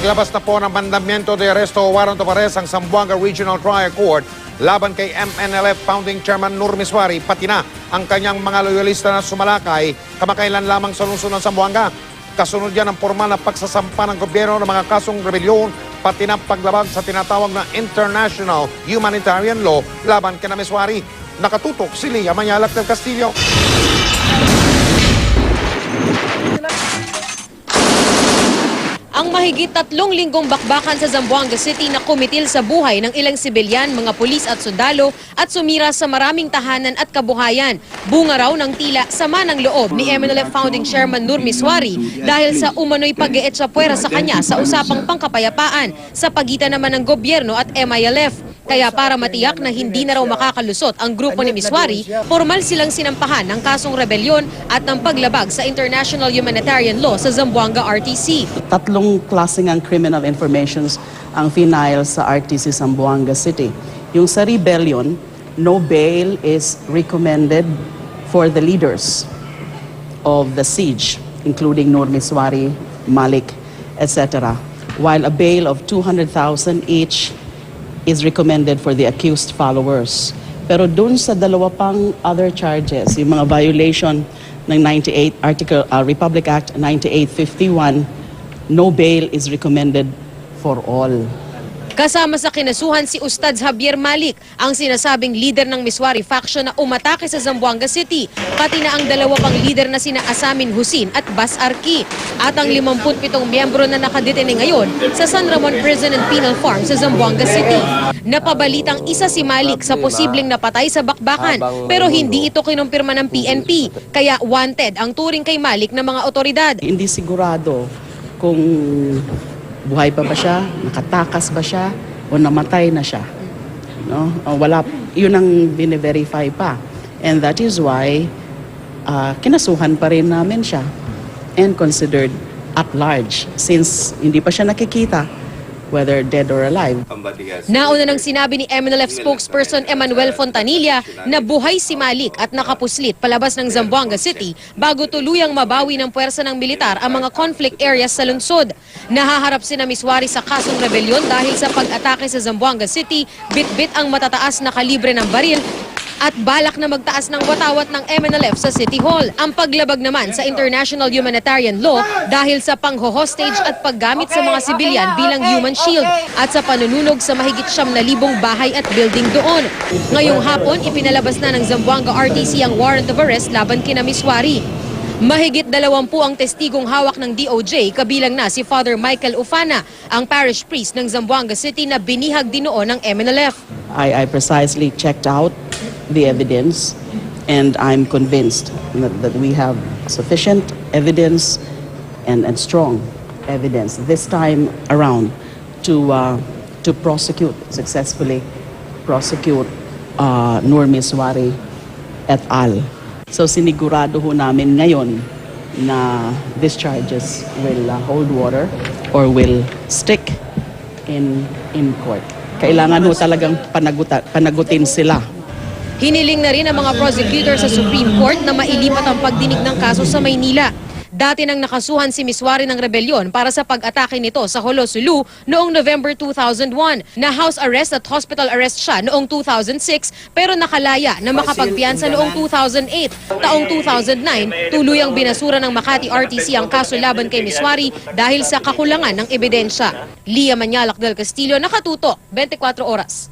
Naglabas na po ng mandamiento de arresto o warrant of arrest ang Zamboanga Regional Trial Court laban kay MNLF Founding Chairman Nur Miswari, pati na ang kanyang mga loyalista na sumalakay kamakailan lamang sa lungsod ng Zamboanga. Kasunod yan ang formal na pagsasampa ng gobyerno ng mga kasong rebelyon, pati na paglabag sa tinatawag na International Humanitarian Law laban kina Miswari. Nakatutok si Lia Manyalak del Castillo. Ang mahigit 3 linggong bakbakan sa Zamboanga City na kumitil sa buhay ng ilang sibilyan, mga pulis at sundalo at sumira sa maraming tahanan at kabuhayan. Bunga raw ng tila sama ng loob ni MNLF Founding Chairman Nur Miswari dahil sa umano'y pag-iit sa puwera sa kanya sa usapang pangkapayapaan sa pagitan naman ng gobyerno at MILF. Kaya para matiyak na hindi na raw makakalusot ang grupo ni Miswari, formal silang sinampahan ng kasong rebelyon at ng paglabag sa International Humanitarian Law sa Zamboanga RTC. 3 klaseng ang criminal informations ang final sa RTC Zamboanga City. Yung sa rebellion, no bail is recommended for the leaders of the siege, including Nur Miswari, Malik, etc. While a bail of 200,000 each is recommended for the accused followers. Pero dun sa dalawa pang other charges, yung mga violation ng 98 Republic Act 9851, no bail is recommended for all. Kasama sa kinasuhan si Ustad Javier Malik, ang sinasabing leader ng Miswari faction na umatake sa Zamboanga City, pati na ang dalawa pang leader na sina Asamin Husin at Bas Arki, at ang 57 miyembro na nakadetene ngayon sa San Ramon Prison and Penal Farm sa Zamboanga City. Napabalitang isa si Malik sa posibleng napatay sa bakbakan, pero hindi ito kinumpirma ng PNP, kaya wanted ang turing kay Malik ng mga otoridad. Hindi sigurado kung buhay pa ba siya, nakatakas ba siya, o namatay na siya. No? Wala, yun ang bine-verify pa. And that is why kinasuhan pa rin namin siya and considered at large since hindi pa siya nakikita whether dead or alive. Nauna nang sinabi ni MNLF spokesperson Emmanuel Fontanilla na buhay si Malik at nakapuslit palabas ng Zamboanga City bago tuluyang mabawi ng puwersa ng militar ang mga conflict areas sa lungsod. Nahaharap sina Miswari sa kasong rebelyon dahil sa pag-atake sa Zamboanga City, bit-bit ang matataas na kalibre ng baril at balak na magtaas ng watawat ng MNLF sa City Hall. Ang paglabag naman sa International Humanitarian Law dahil sa pangho-hostage at paggamit sa mga sibilyan bilang human shield at sa panununog sa mahigit 9,000 bahay at building doon. Ngayong hapon, ipinalabas na ng Zamboanga RTC ang warrant of arrest laban kina Miswari. Mahigit 20 ang testigong hawak ng DOJ, kabilang na si Father Michael Ufana, ang parish priest ng Zamboanga City na binihag din noon ng MNLF. I precisely checked out the evidence and I'm convinced that we have sufficient evidence and strong evidence this time around to successfully prosecute Nur Miswari et al. So sinigurado ho namin ngayon na these charges will hold water or will stick in court. Kailangan ho talagang panagutin sila. Hiniling na rin ang mga prosecutor sa Supreme Court na mailipat ang pagdinig ng kaso sa Maynila. Dati nang nakasuhan si Miswari ng rebelyon para sa pag-atake nito sa Holosulu noong November 2001. Na house arrest at hospital arrest siya noong 2006 pero nakalaya na makapagpiyansa noong 2008. Taong 2009, tuluyang binasura ng Makati RTC ang kaso laban kay Miswari dahil sa kakulangan ng ebidensya. Lia Manyalak del Castillo, nakatutok, 24 oras.